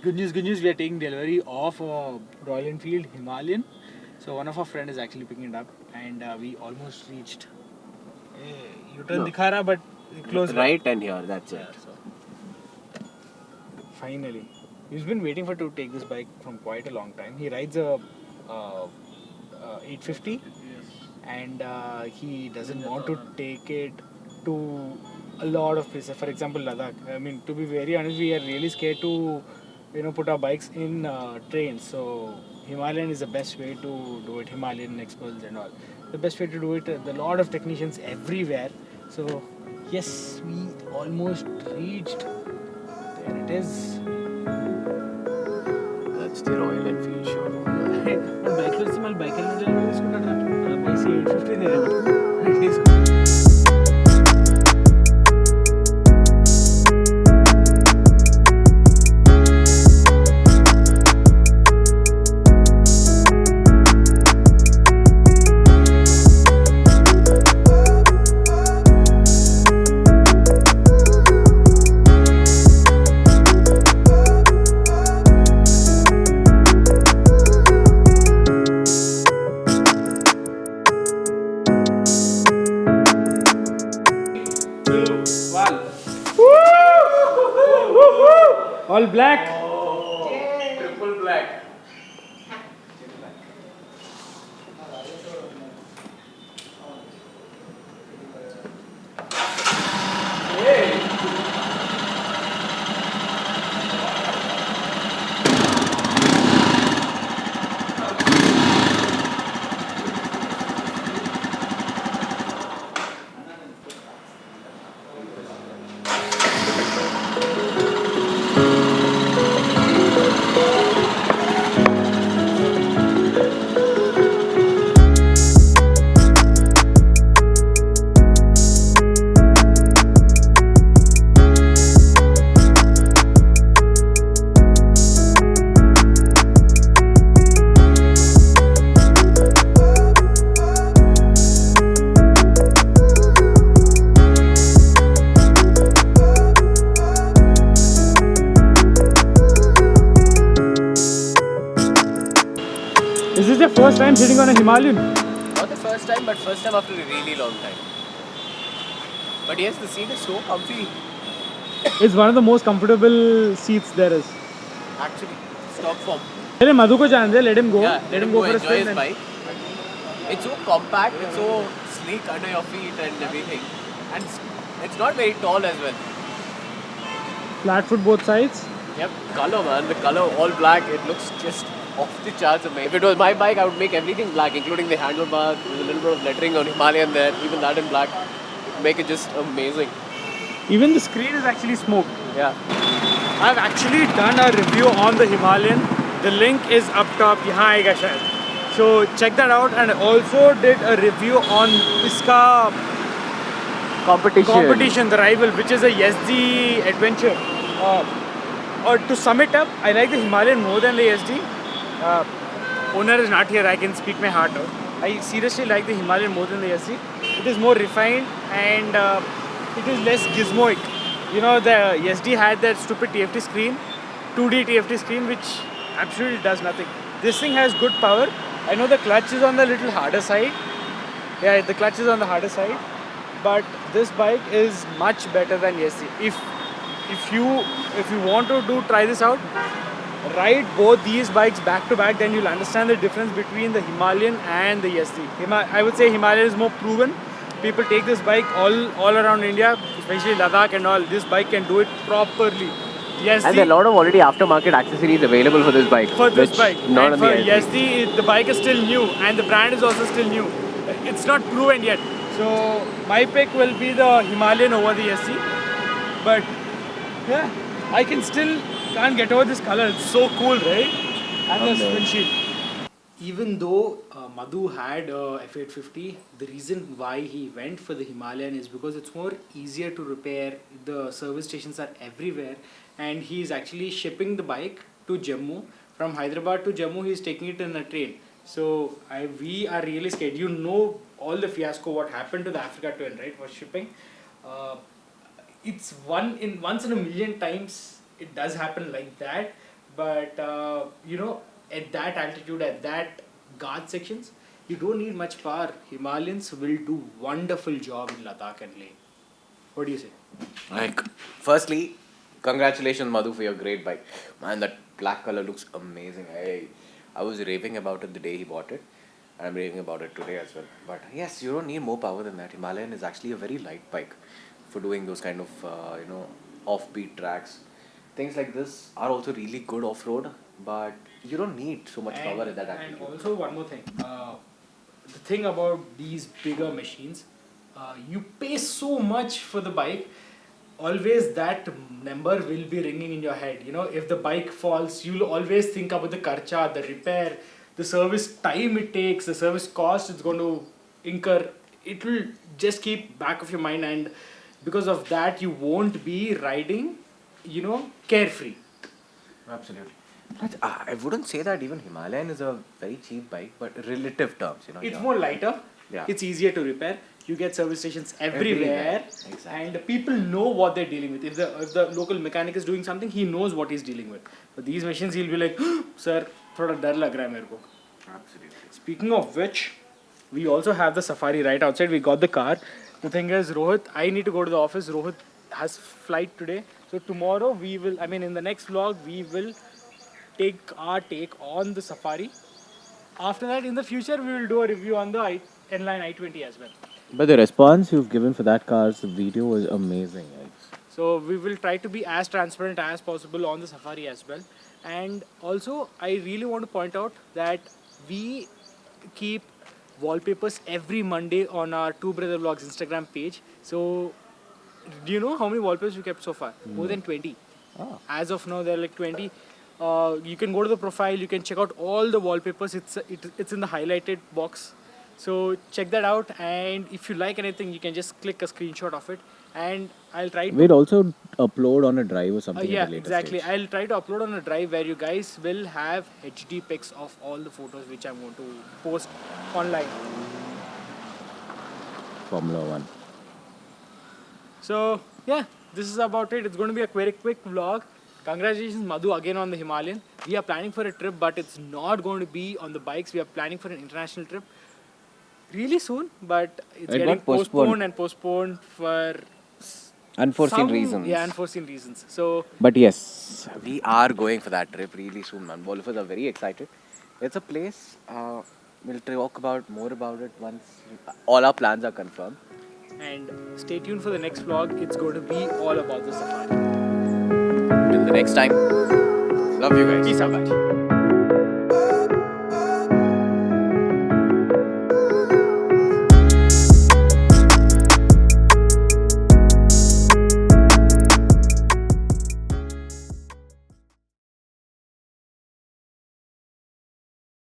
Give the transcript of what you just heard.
Good news, we are taking delivery of Royal Enfield Himalayan. So one of our friend is actually picking it up, and we almost reached. You turn dikha raha, but close by. Right and here, that's it. So finally, he's been waiting for to take this bike from quite a long time. He rides a 850, and he doesn't want to take it to a lot of places. For example, Ladakh. I mean, to be very honest, we are really scared to put our bikes in trains. So Himalayan is the best way to do it. Himalayan Expos and all. The best way to do it. There are a lot of technicians everywhere. So yes, we almost reached. There it is. That's the Royal Enfield showroom. और bike पर इस्तेमाल bike में चल इसको कर रहा है ऐसे 850 दे रहा All black. Triple black. Is this your first time sitting on a Himalayan? Not the first time, but first time after a really long time. But yes, the seat is so comfy. It's one of the most comfortable seats there is. Actually, stock form. Let him Madhu ko chance de, let him go. Yeah, let him go for a enjoy spin. his And bike. It's so compact, it's so sleek under your feet and everything. And it's not very tall as well. flat foot both sides. Yep, color man, the color all black, it looks just off the charts amazing. If it was my bike, I would make everything black, including the handlebar, with a little bit of lettering on Himalayan there, even that in black. Make it just amazing. Even the screen is actually smoked. Yeah. I've actually done a review on the Himalayan. The link is up top. यहाँ आएगा शायद. So check that out. And I also did a review on इसका competition, the rival, which is a YSD adventure. Or to sum it up, I like the Himalayan more than the YSD. Owner is not here. I can speak my heart out. I seriously like the Himalayan more than the YSD. It is more refined and it is less gizmoic. You know, the YSD had that stupid TFT screen, 2D TFT screen, which absolutely does nothing. This thing has good power. I know the clutch is on the little harder side. Yeah, the clutch is on the harder side. But this bike is much better than YSD. If you want to try this out, ride both these bikes back to back, then you'll understand the difference between the Himalayan and the YSD. I would say Himalayan is more proven. People take this bike all around India, especially Ladakh and all. This bike can do it properly. YSD, And there are a lot of already aftermarket accessories available for this bike. for this bike. Not And on for the YSD, the bike is still new and the brand is also still new. It's not proven yet. So my pick will be the Himalayan over the YSD. But yeah, I can't get over this color. It's so cool, right? And this windshield. Even though Madhu had a F850, the reason why he went for the Himalayan is because it's more easier to repair. The service stations are everywhere, and he's actually shipping the bike to Jammu. From Hyderabad to Jammu, he's taking it in a train. So we are really scared. You know all the fiasco what happened to the Africa twin, right? For shipping, it's once in a million times it does happen like that. but at that altitude, at that guard sections, you don't need much power. Himalayans will do wonderful job in Ladakh and Leh. What do you say? Like, firstly, congratulations, Madhu, for your great bike. Man, that black color looks amazing. I was raving about it the day he bought it. And I'm raving about it today as well. But yes, you don't need more power than that. Himalayan is actually a very light bike for doing those kind of, offbeat tracks. Things like this are also really good off-road, but you don't need so much power at that And altitude. also one more thing. The thing about these bigger machines, you pay so much for the bike. Always that number will be ringing in your head. If the bike falls, you'll always think about the kharcha, the repair, the service time it takes, the service cost it's going to incur. It will just keep back of your mind, and because of that, you won't be riding, carefree. Absolutely. I wouldn't say that even Himalayan is a very cheap bike, but relative terms, It's yeah. more lighter. Yeah. It's easier to repair. You get service stations everywhere. Exactly. And people know what they're dealing with. If the local mechanic is doing something, he knows what he's dealing with. But these machines, he'll be like, sir, thoda dar lag raha hai mere ko. Absolutely. Speaking of which, we also have the Safari right outside. We got the car. The thing is, Rohit, I need to go to the office. Rohit has flight today. So tomorrow in the next vlog, we will take our take on the Safari. After that, in the future, we will do a review on the N-Line i20 as well. But the response you've given for that car's video was amazing. So we will try to be as transparent as possible on the Safari as well. And also, I really want to point out that we keep wallpapers every Monday on our Two Brother Vlogs Instagram page. So, do you know how many wallpapers we kept so far? More than 20. Oh. As of now, there are like 20. You can go to the profile. You can check out all the wallpapers. It's in the highlighted box. So check that out. And if you like anything, you can just click a screenshot of it. And I'll try to. We'd also upload on a drive or something Yeah, at a later exactly. stage. I'll try to upload on a drive where you guys will have HD pics of all the photos which I'm going to post online. Formula 1. So yeah, this is about it. It's going to be a very quick vlog. Congratulations, Madhu, again on the Himalayan. We are planning for a trip, but it's not going to be on the bikes. We are planning for an international trip really soon, but it's It getting got postponed. postponed for Unforeseen some, reasons. Yeah, unforeseen reasons. So But yes, we are going for that trip really soon, man. All of us are very excited. It's a place. We'll talk about more about it once all our plans are confirmed. and stay tuned for the next vlog. It's going to be all about the Safari. Till the next time, love you guys. Peace out.